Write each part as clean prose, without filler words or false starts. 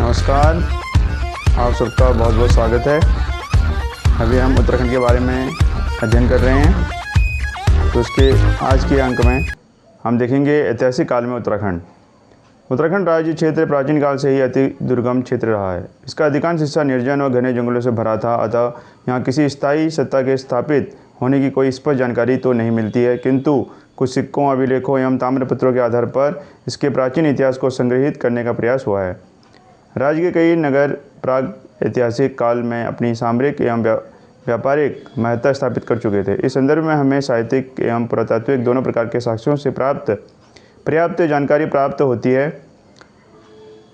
नमस्कार, आप सबका बहुत बहुत स्वागत है। अभी हम उत्तराखंड के बारे में अध्ययन कर रहे हैं। तो उसके आज के अंक में हम देखेंगे ऐतिहासिक काल में उत्तराखंड। उत्तराखंड राज्य क्षेत्र प्राचीन काल से ही अति दुर्गम क्षेत्र रहा है। इसका अधिकांश हिस्सा निर्जन और घने जंगलों से भरा था, अतः यहाँ किसी स्थायी सत्ता के स्थापित होने की कोई स्पष्ट जानकारी तो नहीं मिलती है, किंतु कुछ सिक्कों, अभिलेखों एवं ताम्रपत्रों के आधार पर इसके प्राचीन इतिहास को संग्रहित करने का प्रयास हुआ है। राज्य के कई नगर प्राग ऐतिहासिक काल में अपनी सामरिक एवं व्यापारिक महत्ता स्थापित कर चुके थे। इस संदर्भ में हमें साहित्यिक एवं पुरातात्विक दोनों प्रकार के साक्ष्यों से पर्याप्त जानकारी प्राप्त होती है।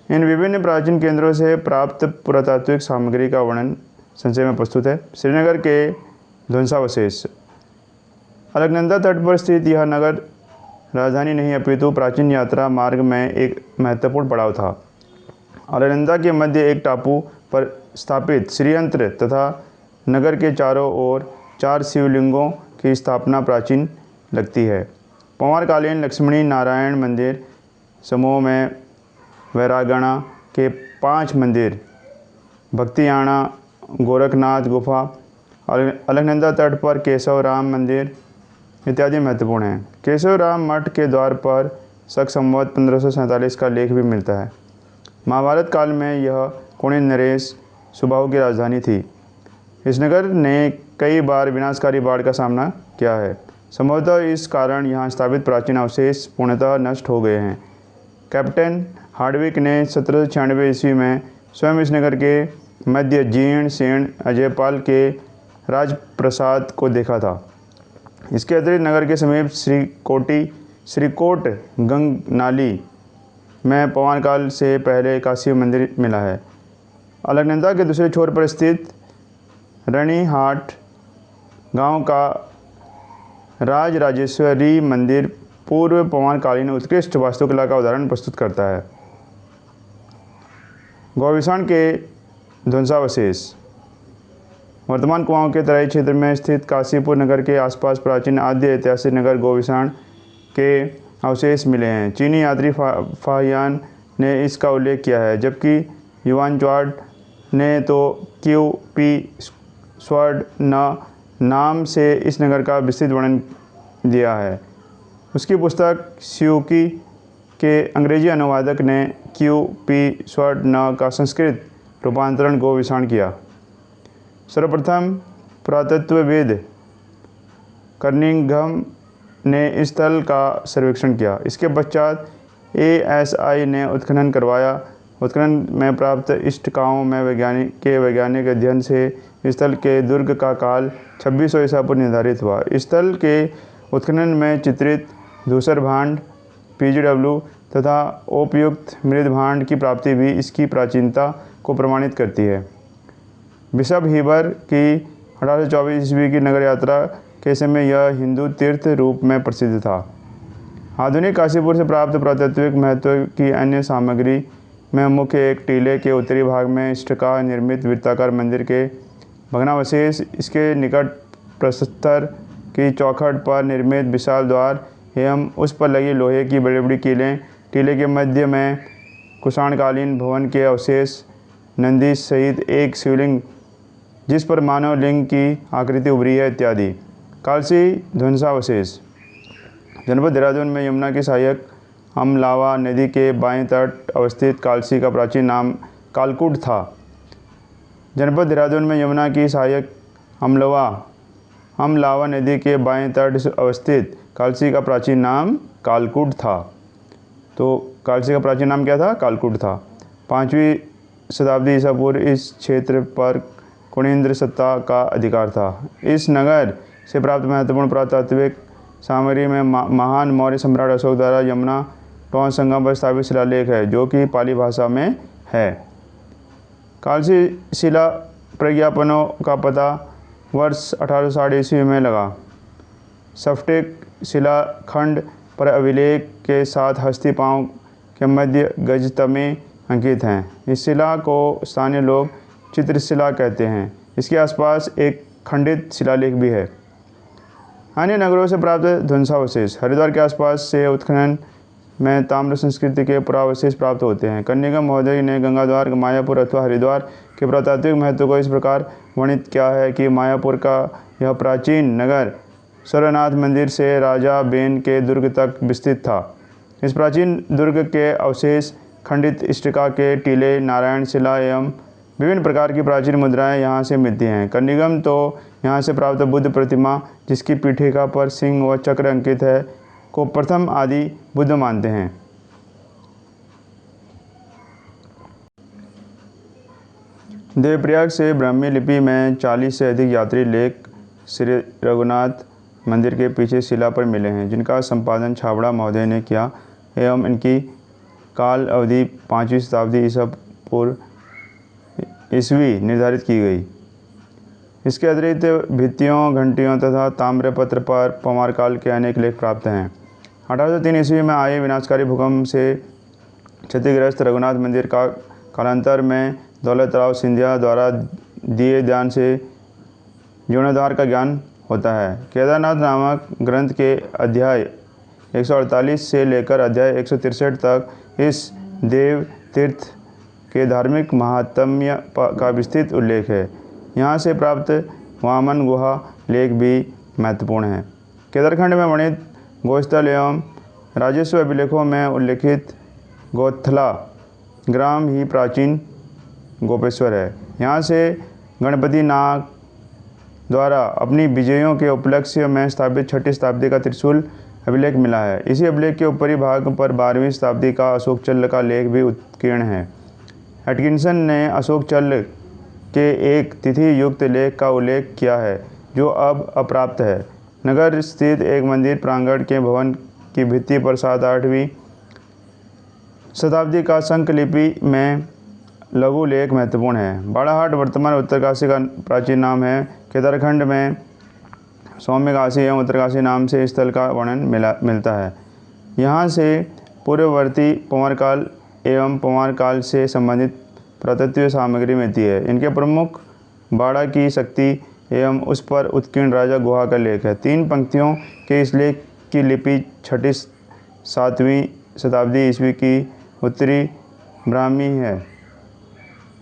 इन विभिन्न प्राचीन केंद्रों से प्राप्त पुरातात्विक सामग्री का वर्णन संक्षेप में प्रस्तुत है। श्रीनगर के ध्वंसावशेष। अलकनंदा तट पर स्थित यह नगर राजधानी नहीं अपितु प्राचीन यात्रा मार्ग में एक महत्वपूर्ण पड़ाव था। अलकनंदा के मध्य एक टापू पर स्थापित श्रीयंत्र तथा नगर के चारों ओर 4 शिवलिंगों की स्थापना प्राचीन लगती है। पौवारकालीन लक्ष्मी नारायण मंदिर समूह में वैरागणा के 5 मंदिर, भक्तियाना, गोरखनाथ गुफा, अलकनंदा तट पर केशव राम मंदिर इत्यादि महत्वपूर्ण हैं। केशव राम मठ के द्वार पर शक संवत 1547 का लेख भी मिलता है। महाभारत काल में यह कुणिन नरेश सुबाहु की राजधानी थी। इस नगर ने कई बार विनाशकारी बाढ़ का सामना किया है। संभवतः इस कारण यहाँ स्थापित प्राचीन अवशेष पूर्णतः नष्ट हो गए हैं। कैप्टन हार्डविक ने 1796 ईस्वी में स्वयं इस नगर के मध्य जीर्ण शीर्ण अजयपाल के राजप्रसाद को देखा था। इसके अतिरिक्त नगर के समीप श्रीकोट गंगनाली में पौवारकाल से पहले का शिव मंदिर मिला है। अलकनंदा के दूसरे छोर पर स्थित रनीहाट गांव का राजराजेश्वरी मंदिर पूर्व पौवारकालीन उत्कृष्ट वास्तुकला का उदाहरण प्रस्तुत करता है। गौविषाण के ध्वंसावशेष। वर्तमान कुआओं के तराई क्षेत्र में स्थित काशीपुर नगर के आसपास प्राचीन आद्य ऐतिहासिक नगर गौविषाण के अवशेष मिले हैं। चीनी यात्री फाहियान ने इसका उल्लेख किया है, जबकि युवानच्वाड ने तो क्यू.पी. स्वर्ण नाम से इस नगर का विस्तृत वर्णन दिया है। उसकी पुस्तक स्यूकी के अंग्रेजी अनुवादक ने क्यू.पी. स्वर्ण का संस्कृत रूपांतरण गौविषाण किया। सर्वप्रथम पुरातत्वविद कर्निंघम ने इस स्थल का सर्वेक्षण किया। इसके पश्चात ASI ने उत्खनन करवाया। उत्खनन में प्राप्त इष्टिकाओं में वैज्ञानिक अध्ययन से इस स्थल के दुर्ग का काल 2600 ईसा पूर्व निर्धारित हुआ। इस स्थल के उत्खनन में चित्रित धूसर भांड PGW तथा उपयुक्त मृद भांड की प्राप्ति भी इसकी प्राचीनता को प्रमाणित करती है। बिशप हीबर की 1824 ईस्वी की नगर यात्रा के समय यह हिंदू तीर्थ रूप में प्रसिद्ध था। आधुनिक काशीपुर से प्राप्त पुरातात्विक महत्व की अन्य सामग्री में मुख्य एक टीले के उत्तरी भाग में इष्टिका निर्मित वृत्ताकार मंदिर के भग्नावशेष, इसके निकट प्रस्तर की चौखट पर निर्मित विशाल द्वार एवं उस पर लगी लोहे की बड़ी बड़ी कीलें, टीले के मध्य में कुषाणकालीन भवन के अवशेष, नंदी सहित एक शिवलिंग जिस पर मानव लिंग की आकृति उभरी है इत्यादि। कालसी ध्वंसावशेष। जनपद देहरादून में यमुना की सहायक अमलावा नदी के बाएं तट अवस्थित कालसी का प्राचीन नाम कालकूट था। जनपद देहरादून में यमुना की सहायक अमलावा नदी के बाएं तट अवस्थित कालसी का प्राचीन नाम कालकूट था। तो कालसी का प्राचीन नाम क्या था? कालकूट था। 5वीं शताब्दी ईसा पूर्व इस क्षेत्र पर कुणिन्द्र सत्ता का अधिकार था। इस नगर से प्राप्त महत्वपूर्ण पुरातात्विक सामग्री में महान मौर्य सम्राट अशोक द्वारा यमुना टोंस संगम पर स्थापित शिलालेख है, जो कि पाली भाषा में है। कालसी शिला प्रज्ञापनों का पता वर्ष 1860 ईस्वी में लगा। स्फटिक शिलाखंड पर अभिलेख के साथ हस्ती पांव के मध्य गजतमे अंकित हैं। इस शिला को स्थानीय लोग चित्रशिला कहते हैं। इसके आसपास एक खंडित शिलालेख भी है। अन्य नगरों से प्राप्त ध्वंसावशेष। हरिद्वार के आसपास से उत्खनन में ताम्र संस्कृति के पुरावशेष प्राप्त होते हैं। कन्निगम महोदय ने गंगाद्वार, मायापुर अथवा हरिद्वार के पुरातात्विक महत्व को इस प्रकार वर्णित किया है कि मायापुर का यह प्राचीन नगर सर्वनाथ मंदिर से राजा बेन के दुर्ग तक विस्तृत था। इस प्राचीन दुर्ग के अवशेष, खंडित स्टिका के टीले, नारायण शिला एवं विभिन्न प्रकार की प्राचीन मुद्राएं यहाँ से मिलती हैं। कन्निगम तो यहाँ से प्राप्त बुद्ध प्रतिमा, जिसकी पीठिका पर सिंह व चक्र अंकित है, को प्रथम आदि बुद्ध मानते हैं। देवप्रयाग से ब्राह्मी लिपि में 40 से अधिक यात्री लेख श्री रघुनाथ मंदिर के पीछे शिला पर मिले हैं, जिनका संपादन छाबड़ा महोदय ने किया एवं इनकी काल अवधि 5वीं शताब्दी ईसा पूर्व ईस्वी निर्धारित की गई। इसके अतिरिक्त भित्तियों, घंटियों तथा ताम्रपत्र पर पवार काल के अनेक लेख प्राप्त हैं। 1803 ईस्वी में आए विनाशकारी भूकंप से क्षतिग्रस्त रघुनाथ मंदिर का कालांतर में दौलतराव सिंधिया द्वारा दिए दान से जीर्णोद्धार का ज्ञान होता है। केदारनाथ नामक ग्रंथ के अध्याय 148 से लेकर अध्याय 163 तक इस देव तीर्थ के धार्मिक महात्म्य का विस्तृत उल्लेख है। यहाँ से प्राप्त वामन गुहा लेख भी महत्वपूर्ण है। केदारखंड में वर्णित गोस्थल एवं राजस्व अभिलेखों में उल्लिखित गोथला ग्राम ही प्राचीन गोपेश्वर है। यहाँ से गणपति नाग द्वारा अपनी विजयों के उपलक्ष्य में स्थापित 6ठी शताब्दी का त्रिशूल अभिलेख मिला है। इसी अभिलेख के ऊपरी भाग पर 12वीं शताब्दी का अशोक चल का लेख भी उत्कीर्ण है। एटकिंसन ने अशोक चल के एक तिथि युक्त लेख का उल्लेख किया है, जो अब अप्राप्त है। नगर स्थित एक मंदिर प्रांगण के भवन की भित्ति पर 7-8वीं शताब्दी का शंखलिपि में लघु लेख महत्वपूर्ण है। बाड़ाहाट वर्तमान उत्तरकाशी का प्राचीन नाम है। केदारखंड में सौम्यकाशी एवं उत्तरकाशी नाम से स्थल का वर्णन मिलता है। यहाँ से पूर्ववर्ती पवार काल एवं पवार काल से संबंधित पुरातत्वीय सामग्री मिलती है। इनके प्रमुख बाड़ा की शक्ति एवं उस पर उत्कीर्ण राजा गुहा का लेख है। 3 पंक्तियों के इस लेख की लिपि 6ठी-7वीं शताब्दी ईस्वी की उत्तरी ब्राह्मी है।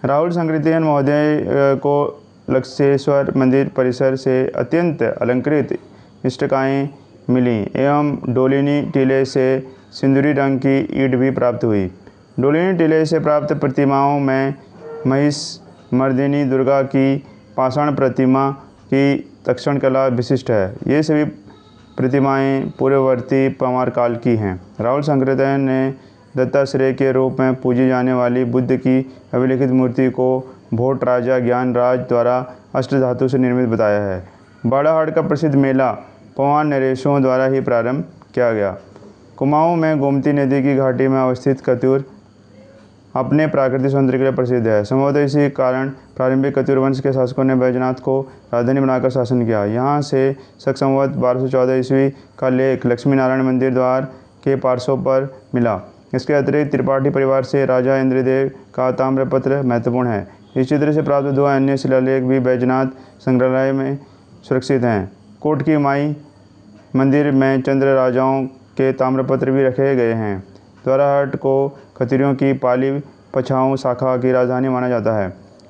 राहुल संकृतियन महोदय को लक्षेश्वर मंदिर परिसर से अत्यंत अलंकृत इष्टिकाएँ मिली एवं डोलिनी टीले से सिंदूरी रंग की ईंट भी प्राप्त हुई। डोलिनी टीले से प्राप्त प्रतिमाओं में महिष मर्दिनी दुर्गा की पाषाण प्रतिमा की तक्षण कला विशिष्ट है। ये सभी प्रतिमाएं पूर्ववर्ती पवार काल की हैं। राहुल संकृतियन ने दत्ताश्रेय के रूप में पूजी जाने वाली बुद्ध की अभिलिखित मूर्ति को भोट राजा ज्ञानराज द्वारा अष्टधातु से निर्मित बताया है। बाड़ाहाट का प्रसिद्ध मेला पवार नरेशों द्वारा ही प्रारंभ किया गया। कुमाऊं में गोमती नदी की घाटी में अवस्थित कतूर अपने प्राकृतिक सौंदर्य के लिए प्रसिद्ध है। संभवतः इसी कारण प्रारंभिक कतूर वंश के शासकों ने बैजनाथ को राजधानी बनाकर शासन किया। यहाँ से शक संवत 1214 ईस्वी का लेख लक्ष्मी नारायण मंदिर द्वार के पार्श्व पर मिला। इसके अतिरिक्त त्रिपाठी परिवार से राजा इंद्रदेव का ताम्रपत्र महत्वपूर्ण है। इस चित्र से प्राप्त 2 अन्य शिलालेख भी बैजनाथ संग्रहालय में सुरक्षित हैं। कोट की माई मंदिर में चंद्र राजाओं के ताम्रपत्र भी रखे गए हैं। द्वाराहाट को खत्रियों की पाली पछाऊ शाखा की राजधानी माना जाता है।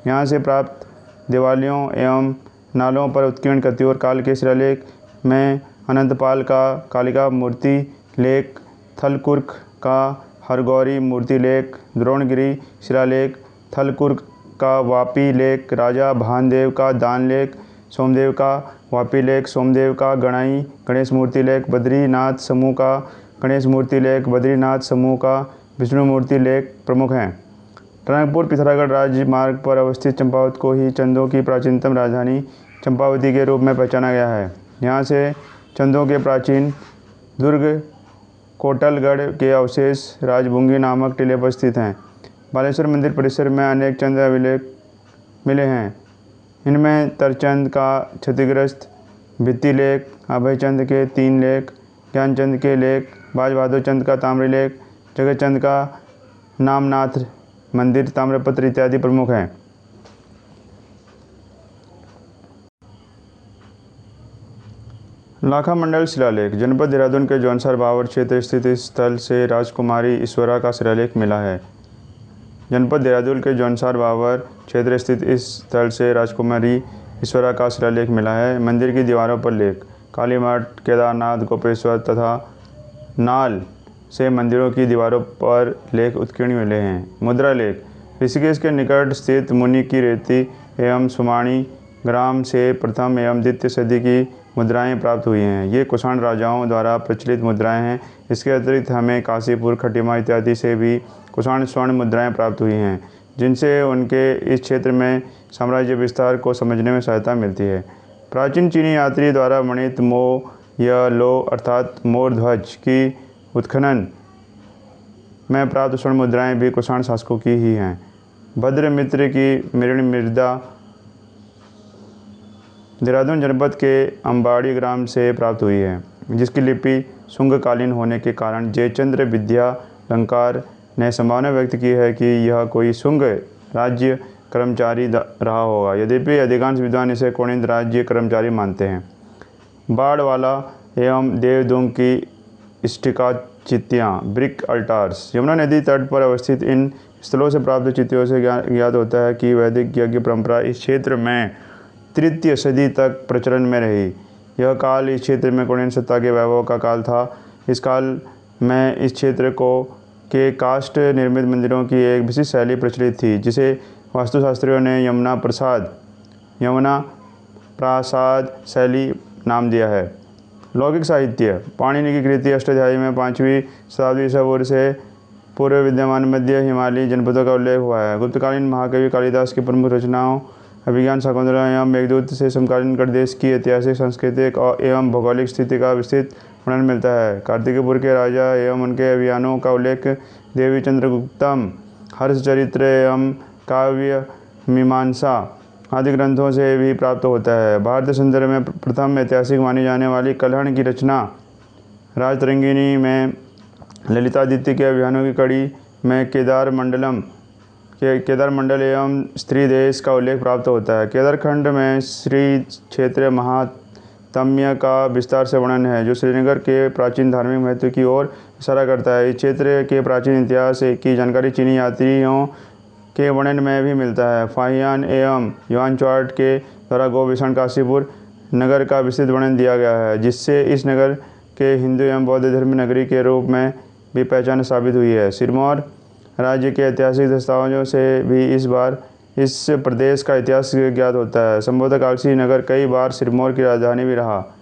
यहाँ से प्राप्त दिवालियों एवं नालों पर उत्कीर्ण कत्यूर काल के शिलालेख में अनंतपाल का कालिका मूर्ति लेख, थलकुर्क का हरगौरी मूर्ति लेख, द्रोणगिरी शिलालेख, थलकुर्क का वापी लेख, राजा भानदेव का दान लेख, सोमदेव का वापी लेख, सोमदेव का गणाई गणेश मूर्ति लेख, बद्रीनाथ समूह का गणेश मूर्ति लेख, बद्रीनाथ समूह का विष्णु मूर्ति लेख प्रमुख हैं। टनकपुर पिथौरागढ़ राजमार्ग पर अवस्थित चंपावत को ही चंदों की प्राचीनतम राजधानी चंपावती के रूप में पहचाना गया है। यहाँ से चंदों के प्राचीन दुर्ग कोटलगढ़ के अवशेष राजभुंगी नामक टीले पर स्थित हैं। बालेश्वर मंदिर परिसर में अनेक चंद अभिलेख मिले हैं। इनमें तरचंद का क्षतिग्रस्त भित्ति लेख, अभयचंद के 3 लेख, ज्ञानचंद के लेख, बाज बहादुर चंद का ताम्र लेख, जगतचंद का नामनाथ मंदिर ताम्रपत्र इत्यादि प्रमुख हैं। लाखा मंडल शिलालेख। जनपद देहरादून के जौनसार बावर क्षेत्र स्थित इस स्थल से राजकुमारी ईश्वरा का शिलालेख मिला है। जनपद देहरादून के जौनसार बावर क्षेत्र स्थित इस स्थल से राजकुमारी ईश्वरा का शिलालेख मिला है। मंदिर की दीवारों पर लेख। काली मठ, केदारनाथ, गोपेश्वर तथा नाल से मंदिरों की दीवारों पर लेख उत्कीर्ण मिले हैं। मुद्रा लेख। ऋषिकेश के निकट स्थित मुनि की रेती एवं सुमाणी ग्राम से प्रथम एवं द्वितीय सदी की मुद्राएं प्राप्त हुई हैं। ये कुषाण राजाओं द्वारा प्रचलित मुद्राएं हैं। इसके अतिरिक्त हमें काशीपुर, खटीमा इत्यादि से भी कुषाण स्वर्ण मुद्राएं प्राप्त हुई हैं, जिनसे उनके इस क्षेत्र में साम्राज्य विस्तार को समझने में सहायता मिलती है। प्राचीन चीनी यात्री द्वारा वर्णित मो या लो अर्थात मोर ध्वज की उत्खनन में प्राप्त स्वर्ण मुद्राएं भी कुषाण शासकों की ही हैं। भद्रमित्र की मृण मृदा देहरादून जनपद के अंबाड़ी ग्राम से प्राप्त हुई है, जिसकी लिपि शुंगकालीन होने के कारण जयचंद्र विद्यालंकार ने संभावना व्यक्त की है कि यह कोई शुंग राज्य कर्मचारी रहा होगा। यद्यपि अधिकांश विद्वान इसे कोणिद राज्य कर्मचारी मानते हैं। बाढ़ वाला एवं देवदूंग की स्टिका चित्तियाँ, ब्रिक अल्टार्स। यमुना नदी तट पर अवस्थित इन स्थलों से प्राप्त चित्तियों से ज्ञात होता है कि वैदिक यज्ञ परंपरा इस क्षेत्र में तृतीय सदी तक प्रचलन में रही। यह काल इस क्षेत्र में कुलीन सत्ता के वैभव का काल था। इस काल में इस क्षेत्र के काष्ठ निर्मित मंदिरों की एक विशिष्ट शैली प्रचलित थी, जिसे वास्तुशास्त्रियों ने यमुना प्रासाद शैली नाम दिया है। लौकिक साहित्य। पाणिनि की कृति अष्टाध्यायी में 5वीं शताब्दी ईसा पूर्व से पूर्व विद्यमान मध्य हिमालयी जनपदों का उल्लेख हुआ है। गुप्तकालीन महाकवि कालिदास की प्रमुख रचनाओं अभिज्ञान, शाकुंतला एवं मेघदूत से समकालीन कर देश की ऐतिहासिक, सांस्कृतिक एवं भौगोलिक स्थिति का विस्तृत वर्णन मिलता है। कार्तिकपुर के राजा एवं उनके अभियानों का उल्लेख देवी चंद्रगुप्तम, हर्षचरित्र एवं काव्य मीमांसा आदि ग्रंथों से भी प्राप्त होता है। भारत संदर्भ में प्रथम ऐतिहासिक मानी जाने वाली कल्हण की रचना राजतरंगिणी में ललितादित्य के अभियानों की कड़ी में केदार मंडल एवं स्त्री देश का उल्लेख प्राप्त होता है। केदारखंड में श्री क्षेत्र महात्म्य का विस्तार से वर्णन है, जो श्रीनगर के प्राचीन धार्मिक महत्व की ओर इशारा करता है। इस क्षेत्र के प्राचीन इतिहास की जानकारी चीनी यात्रियों के वर्णन में भी मिलता है। फाहियान एवं युआन चार्ट के द्वारा गोभीषण काशीपुर नगर का विस्तृत वर्णन दिया गया है, जिससे इस नगर के हिंदू एवं बौद्ध धर्म नगरी के रूप में भी पहचान साबित हुई है। सिरमौर राज्य के ऐतिहासिक दस्तावेजों से भी इस प्रदेश का इतिहास ज्ञात होता है। संभवतः कालसी नगर कई बार सिरमौर की राजधानी भी रहा।